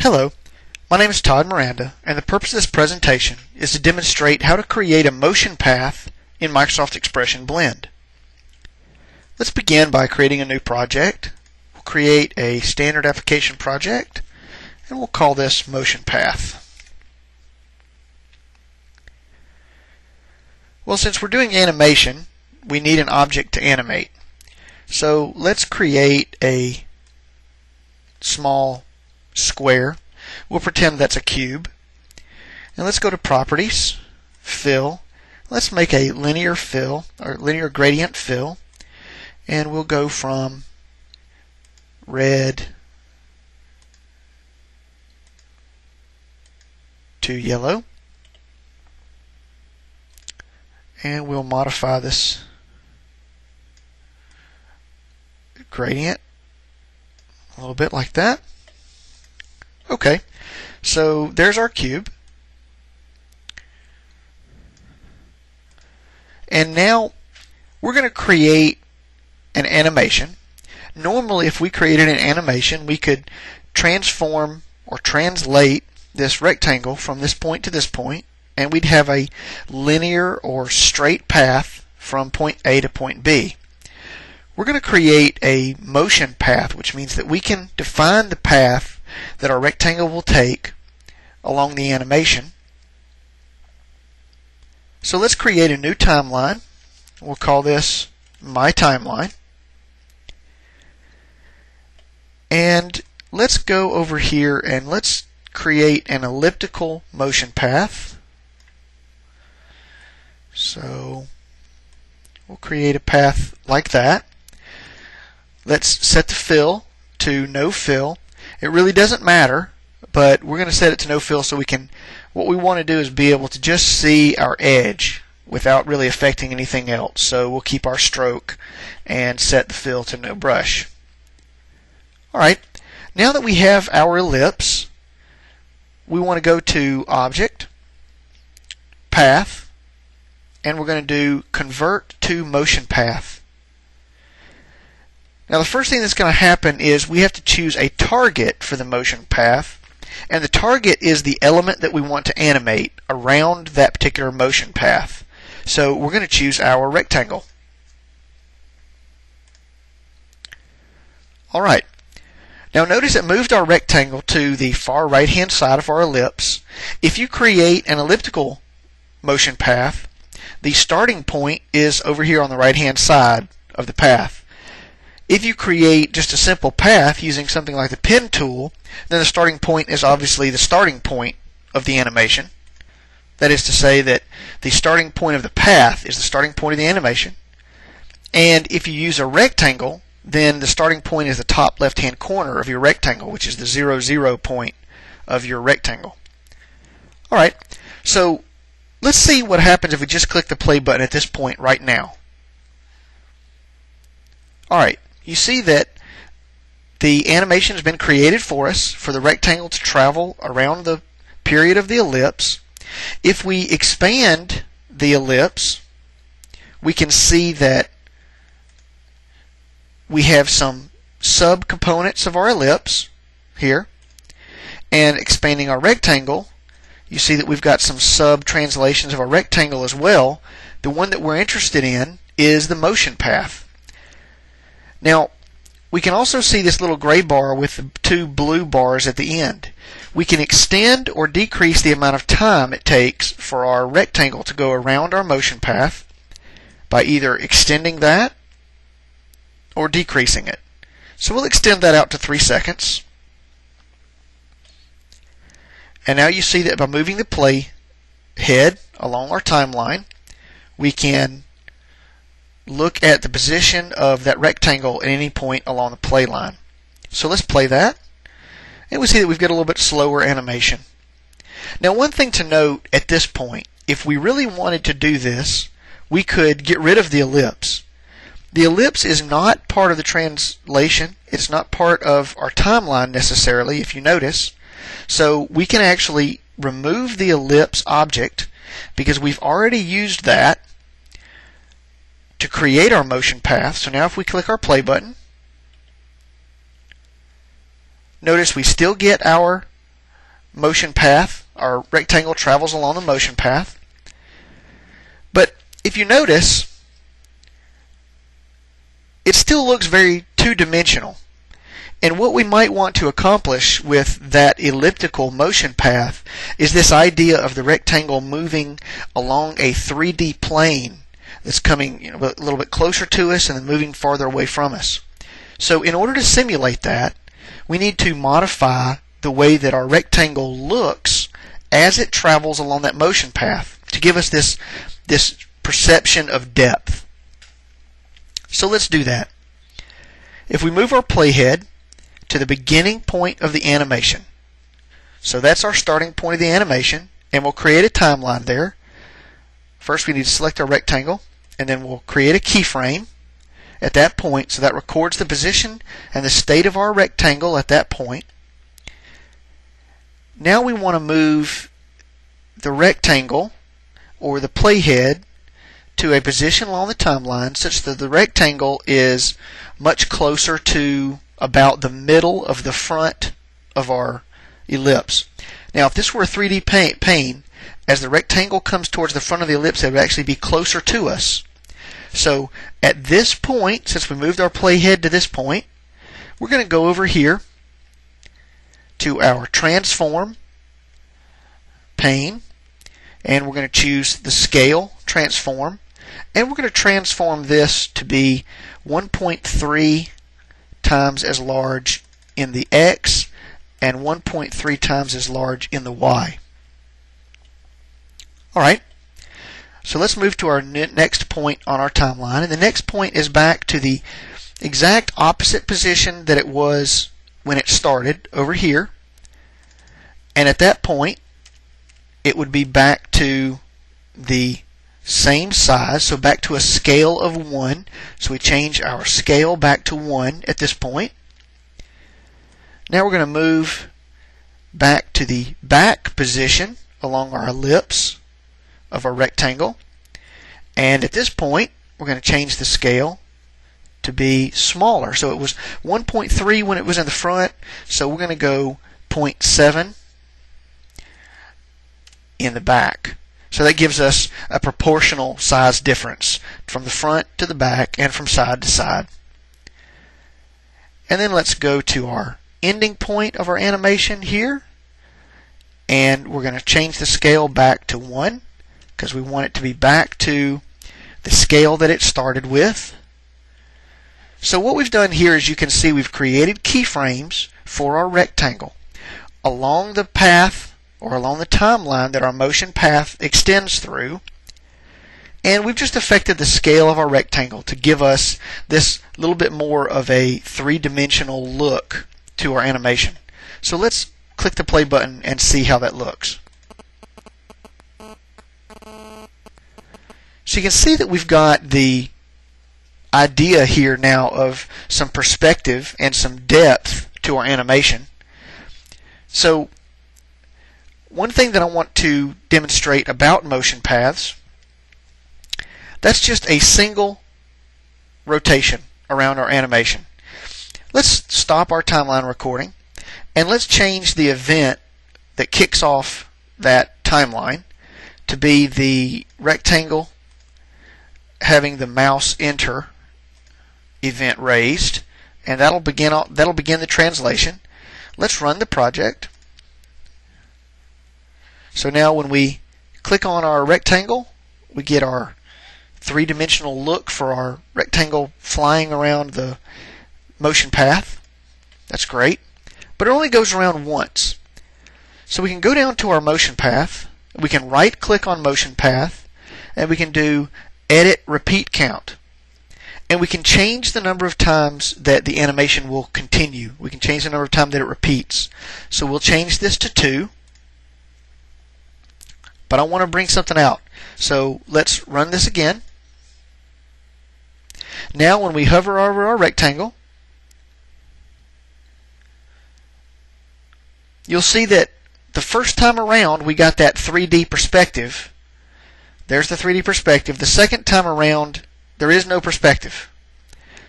Hello, my name is Todd Miranda, and the purpose of this presentation is to demonstrate how to create a motion path in Microsoft Expression Blend. Let's begin by creating a new project. We'll create a standard application project, and we'll call this Motion Path. Well, since we're doing animation, we need an object to animate. So let's create a small square. We'll pretend that's a cube. And let's go to Properties, Fill. Let's make a linear fill, or linear gradient fill. And we'll go from red to yellow. And we'll modify this gradient a little bit like that. Okay, so there's our cube. And now we're going to create an animation. Normally, if we created an animation, we could transform or translate this rectangle from this point to this point, and we'd have a linear or straight path from point A to point B. We're going to create a motion path, which means that we can define the path that our rectangle will take along the animation. So let's create a new timeline. We'll call this My Timeline. And let's go over here and let's create an elliptical motion path. So we'll create a path like that. Let's set the fill to no fill. It really doesn't matter, but we're going to set it to no fill so we can, what we want to do is be able to just see our edge without really affecting anything else. So we'll keep our stroke and set the fill to no brush. Alright, now that we have our ellipse, we want to go to Object, Path, and we're going to do Convert to Motion Path. Now the first thing that's going to happen is we have to choose a target for the motion path, and the target is the element that we want to animate around that particular motion path. So we're going to choose our rectangle. Alright, now notice it moved our rectangle to the far right hand side of our ellipse. If you create an elliptical motion path, the starting point is over here on the right hand side of the path. If you create just a simple path using something like the pen tool, then the starting point is obviously the starting point of the animation. That is to say that the starting point of the path is the starting point of the animation. And if you use a rectangle, then the starting point is the top left-hand corner of your rectangle, which is the 0, 0 point of your rectangle. Alright, so let's see what happens if we just click the play button at this point right now. Alright. You see that the animation has been created for us for the rectangle to travel around the period of the ellipse. If we expand the ellipse, we can see that we have some subcomponents of our ellipse here. And expanding our rectangle, you see that we've got some sub-translations of our rectangle as well. The one that we're interested in is the motion path. Now, we can also see this little gray bar with the two blue bars at the end. We can extend or decrease the amount of time it takes for our rectangle to go around our motion path by either extending that or decreasing it. So we'll extend that out to 3 seconds. And now you see that by moving the play head along our timeline, we can look at the position of that rectangle at any point along the play line. So let's play that, and we see that we've got a little bit slower animation. Now one thing to note at this point, if we really wanted to do this, we could get rid of the ellipse. The ellipse is not part of the translation. It's not part of our timeline necessarily, if you notice. So we can actually remove the ellipse object because we've already used that to create our motion path. So now if we click our play button, notice we still get our motion path. Our rectangle travels along the motion path. But if you notice, it still looks very two-dimensional. And what we might want to accomplish with that elliptical motion path is this idea of the rectangle moving along a 3D plane that's coming a little bit closer to us and then moving farther away from us. So in order to simulate that, we need to modify the way that our rectangle looks as it travels along that motion path to give us this perception of depth. So let's do that. If we move our playhead to the beginning point of the animation, so that's our starting point of the animation, and we'll create a timeline there. First we need to select our rectangle, and then we'll create a keyframe at that point, so that records the position and the state of our rectangle at that point. Now we want to move the rectangle or the playhead to a position along the timeline such that the rectangle is much closer to about the middle of the front of our ellipse. Now if this were a 3D pane, as the rectangle comes towards the front of the ellipse, it would actually be closer to us. So at this point, since we moved our playhead to this point, we're going to go over here to our transform pane, and we're going to choose the scale transform, and we're going to transform this to be 1.3 times as large in the X and 1.3 times as large in the Y. Alright, so let's move to our next point on our timeline, and the next point is back to the exact opposite position that it was when it started over here, and at that point it would be back to the same size, so back to a scale of 1. So we change our scale back to 1 at this point. Now we're going to move back to the back position along our ellipse of our rectangle, and at this point we're going to change the scale to be smaller. So it was 1.3 when it was in the front, so we're going to go 0.7 in the back. So that gives us a proportional size difference from the front to the back and from side to side. And then let's go to our ending point of our animation here, and we're going to change the scale back to 1 because we want it to be back to the scale that it started with. So what we've done here is, you can see we've created keyframes for our rectangle along the path or along the timeline that our motion path extends through, and we've just affected the scale of our rectangle to give us this little bit more of a three-dimensional look to our animation. So let's click the play button and see how that looks. So you can see that we've got the idea here now of some perspective and some depth to our animation. So one thing that I want to demonstrate about motion paths, that's just a single rotation around our animation. Let's stop our timeline recording, and let's change the event that kicks off that timeline to be the rectangle having the mouse enter event raised, and that'll begin the translation. Let's run the project. So now when we click on our rectangle, we get our three-dimensional look for our rectangle flying around the motion path. That's great. But it only goes around once. So we can go down to our motion path, we can right-click on motion path, and we can do edit repeat count. And we can change the number of times that the animation will continue. We can change the number of times that it repeats. So we'll change this to 2. But I want to bring something out. So let's run this again. Now when we hover over our rectangle, you'll see that the first time around we got that 3D perspective. There's the 3D perspective. The second time around, there is no perspective.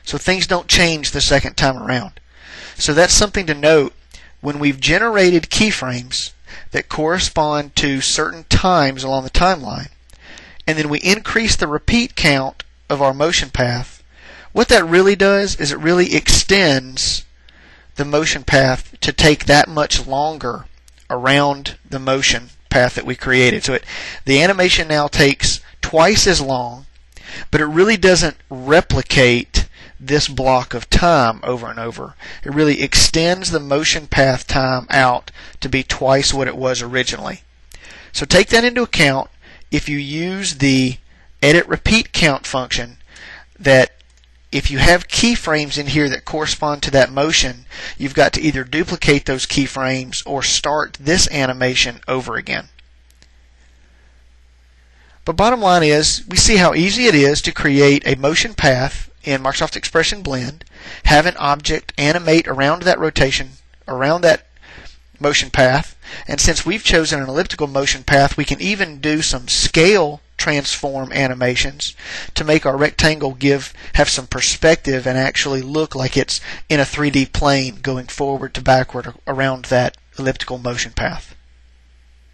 So things don't change the second time around. So that's something to note when we've generated keyframes, that correspond to certain times along the timeline, and then we increase the repeat count of our motion path, what that really does is it really extends the motion path to take that much longer around the motion path that we created. So the animation now takes twice as long, but it really doesn't replicate this block of time over and over. It really extends the motion path time out to be twice what it was originally. So take that into account if you use the edit repeat count function, that if you have keyframes in here that correspond to that motion, you've got to either duplicate those keyframes or start this animation over again. But bottom line is, we see how easy it is to create a motion path in Microsoft Expression Blend, have an object animate around that rotation, around that motion path, and since we've chosen an elliptical motion path, we can even do some scale transform animations to make our rectangle have some perspective and actually look like it's in a 3D plane going forward to backward around that elliptical motion path.